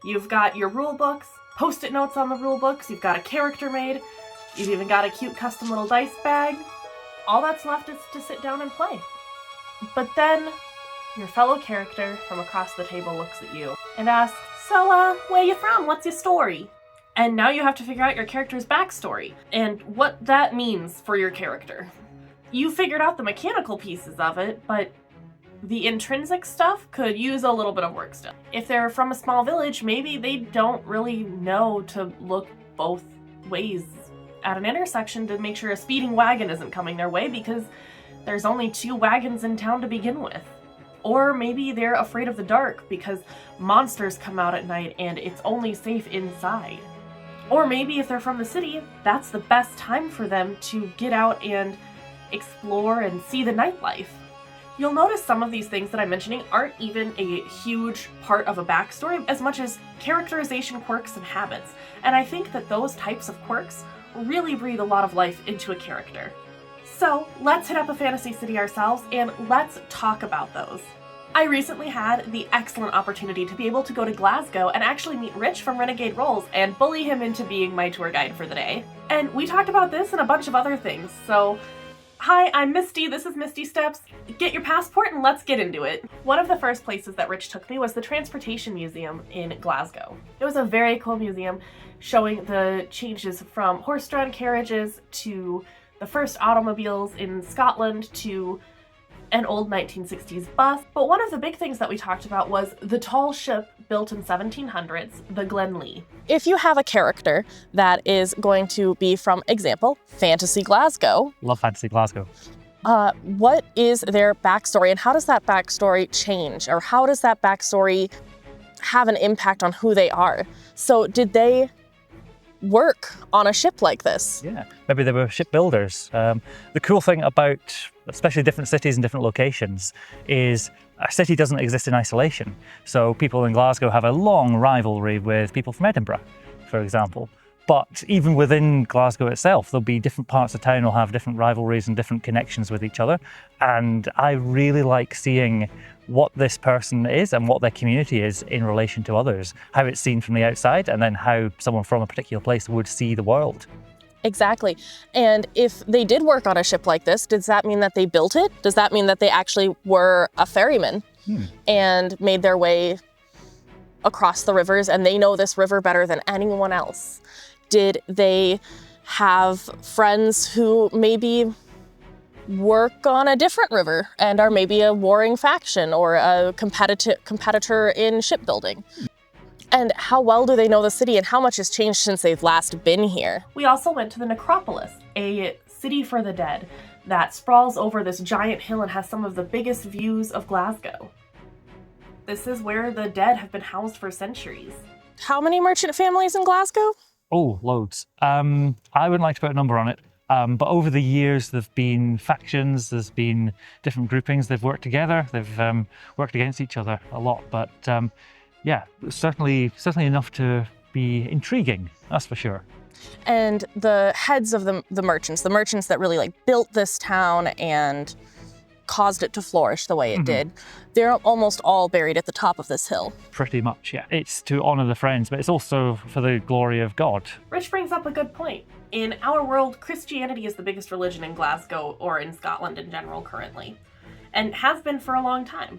You've got your rule books, post-it notes on the rule books, you've got a character made, you've even got a cute custom little dice bag. All that's left is to sit down and play. But then your fellow character from across the table looks at you and asks, "So, where you from? What's your story?" And now you have to figure out your character's backstory and what that means for your character. You figured out the mechanical pieces of it, but the intrinsic stuff could use a little bit of work still. If they're from a small village, maybe they don't really know to look both ways at an intersection to make sure a speeding wagon isn't coming their way because there's only 2 wagons in town to begin with. Or maybe they're afraid of the dark because monsters come out at night and it's only safe inside. Or maybe if they're from the city, that's the best time for them to get out and explore and see the nightlife. You'll notice some of these things that I'm mentioning aren't even a huge part of a backstory as much as characterization quirks and habits. And I think that those types of quirks really breathe a lot of life into a character. So let's hit up a fantasy city ourselves and let's talk about those. I recently had the excellent opportunity to be able to go to Glasgow and actually meet Rich from Renegade Rolls and bully him into being my tour guide for the day. And we talked about this and a bunch of other things, so hi, I'm Misty, this is Misty Steps. Get your passport and let's get into it. One of the first places that Rich took me was the Transportation Museum in Glasgow. It was a very cool museum showing the changes from horse-drawn carriages to the first automobiles in Scotland to an old 1960s bus. But one of the big things that we talked about was the tall ship built in 1700s, the Glenlee. If you have a character that is going to be from, example, Fantasy Glasgow. Love Fantasy Glasgow. What is their backstory and how does that backstory change? Or how does that backstory have an impact on who they are? So did they work on a ship like this? Yeah, maybe they were shipbuilders. The cool thing about especially different cities and different locations is a city doesn't exist in isolation. So people in Glasgow have a long rivalry with people from Edinburgh, for example. But even within Glasgow itself, there'll be different parts of town will have different rivalries and different connections with each other. And I really like seeing what this person is and what their community is in relation to others, how it's seen from the outside, and then how someone from a particular place would see the world. Exactly. And if they did work on a ship like this, does that mean that they built it? Does that mean that they actually were a ferryman and made their way across the rivers and they know this river better than anyone else? Did they have friends who maybe work on a different river and are maybe a warring faction or a competitor in shipbuilding? And how well do they know the city and how much has changed since they've last been here? We also went to the Necropolis, a city for the dead that sprawls over this giant hill and has some of the biggest views of Glasgow. This is where the dead have been housed for centuries. How many merchant families in Glasgow? Oh, loads. I wouldn't like to put a number on it, but over the years there've been factions, there's been different groupings, they've worked together, they've worked against each other a lot, but yeah, certainly enough to be intriguing, that's for sure. And the heads of the merchants that really like built this town and caused it to flourish the way it did, they're almost all buried at the top of this hill. Pretty much, yeah. It's to honor the friends, but it's also for the glory of God. Rich brings up a good point. In our world, Christianity is the biggest religion in Glasgow or in Scotland in general currently, and has been for a long time.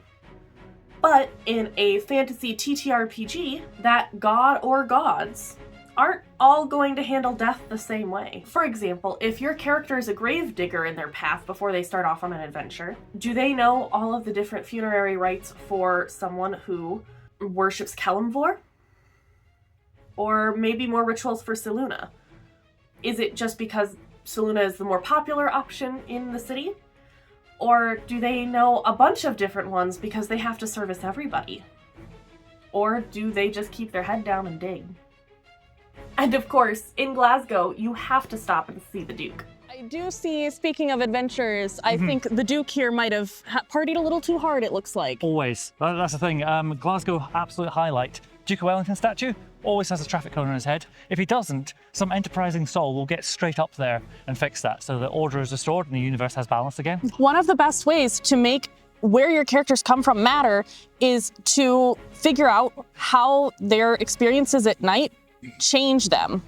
But in a fantasy TTRPG, that god or gods aren't all going to handle death the same way. For example, if your character is a grave digger in their path before they start off on an adventure, do they know all of the different funerary rites for someone who worships Kelimvor? Or maybe more rituals for Selûne? Is it just because Selûne is the more popular option in the city? Or do they know a bunch of different ones because they have to service everybody? Or do they just keep their head down and dig? And of course, in Glasgow, you have to stop and see the Duke. I do see, speaking of adventures, I think the Duke here might have partied a little too hard, it looks like. Always. That's the thing. Glasgow, absolute highlight. Duke of Wellington statue always has a traffic cone on his head. If he doesn't, some enterprising soul will get straight up there and fix that so that order is restored and the universe has balance again. One of the best ways to make where your characters come from matter is to figure out how their experiences at night change them.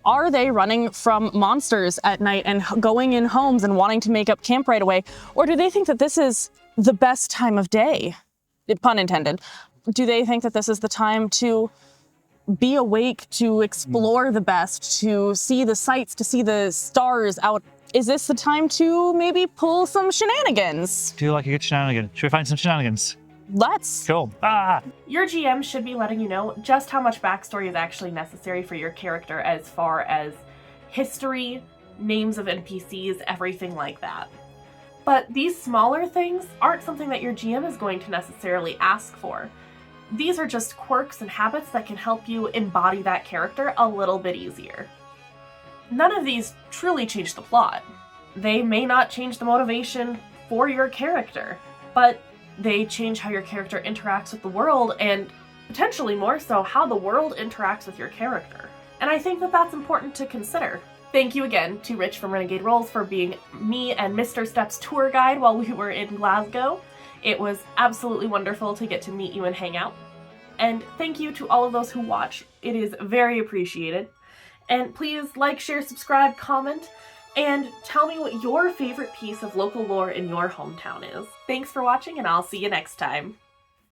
Are they running from monsters at night and going in homes and wanting to make up camp right away? Or do they think that this is the best time of day? Pun intended. Do they think that this is the time to be awake, to explore the best, to see the sights, to see the stars out? Is this the time to maybe pull some shenanigans? Do you like a good shenanigan? Should we find some shenanigans? Let's. Cool. Ah! Your GM should be letting you know just how much backstory is actually necessary for your character as far as history, names of NPCs, everything like that. But these smaller things aren't something that your GM is going to necessarily ask for. These are just quirks and habits that can help you embody that character a little bit easier. None of these truly change the plot. They may not change the motivation for your character, but they change how your character interacts with the world, and potentially more so, how the world interacts with your character. And I think that that's important to consider. Thank you again to Rich from Renegade Rolls for being me and Mr. Step's tour guide while we were in Glasgow. It was absolutely wonderful to get to meet you and hang out. And thank you to all of those who watch. It is very appreciated. And please like, share, subscribe, comment, and tell me what your favorite piece of local lore in your hometown is. Thanks for watching, and I'll see you next time.